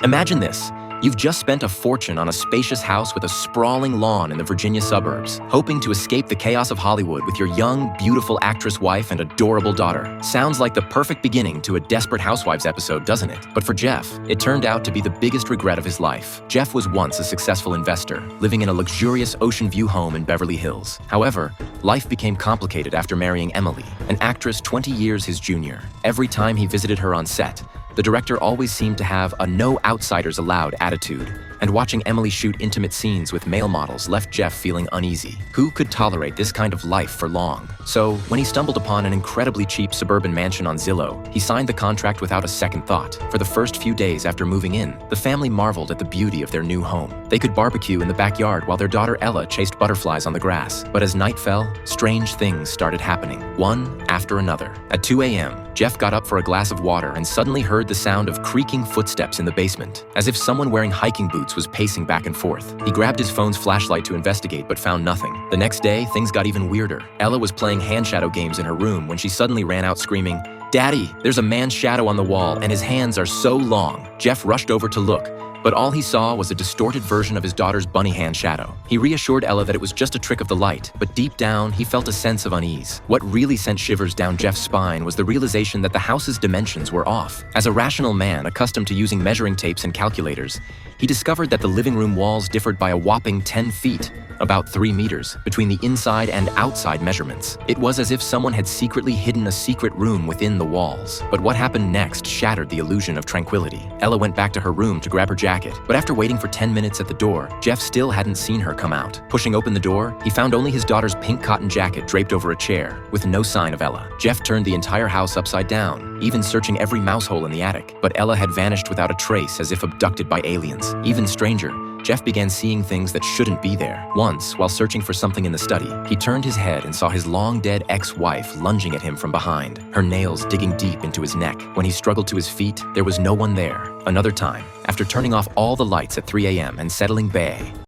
Imagine this. You've just spent a fortune on a spacious house with a sprawling lawn in the Virginia suburbs, hoping to escape the chaos of Hollywood with your young, beautiful actress wife and adorable daughter. Sounds like the perfect beginning to a Desperate Housewives episode, doesn't it? But for Jeff, it turned out to be the biggest regret of his life. Jeff was once a successful investor, living in a luxurious ocean view home in Beverly Hills. However, life became complicated after marrying Emily, an actress 20 years his junior. Every time he visited her on set, the director always seemed to have a no outsiders allowed attitude, and watching Emily shoot intimate scenes with male models left Jeff feeling uneasy. Who could tolerate this kind of life for long? So, when he stumbled upon an incredibly cheap suburban mansion on Zillow, he signed the contract without a second thought. For the first few days after moving in, the family marveled at the beauty of their new home. They could barbecue in the backyard while their daughter Ella chased butterflies on the grass. But as night fell, strange things started happening, one after another. At 2 a.m., Jeff got up for a glass of water and suddenly heard the sound of creaking footsteps in the basement, as if someone wearing hiking boots was pacing back and forth. He grabbed his phone's flashlight to investigate but found nothing. The next day, things got even weirder. Ella was playing hand shadow games in her room when she suddenly ran out screaming, "Daddy, there's a man's shadow on the wall and his hands are so long." Jeff rushed over to look, but all he saw was a distorted version of his daughter's bunny hand shadow. He reassured Ella that it was just a trick of the light, but deep down, he felt a sense of unease. What really sent shivers down Jeff's spine was the realization that the house's dimensions were off. As a rational man accustomed to using measuring tapes and calculators, he discovered that the living room walls differed by a whopping 10 feet, about 3 meters, between the inside and outside measurements. It was as if someone had secretly hidden a secret room within the walls. But what happened next shattered the illusion of tranquility. Ella went back to her room to grab her jacket, but after waiting for 10 minutes at the door, Jeff still hadn't seen her come out. Pushing open the door, he found only his daughter's pink cotton jacket draped over a chair, with no sign of Ella. Jeff turned the entire house upside down, even searching every mouse hole in the attic. But Ella had vanished without a trace, as if abducted by aliens. Even stranger, Jeff began seeing things that shouldn't be there. Once, while searching for something in the study, he turned his head and saw his long-dead ex-wife lunging at him from behind, her nails digging deep into his neck. When he struggled to his feet, there was no one there. Another time, after turning off all the lights at 3 a.m. and settling bay,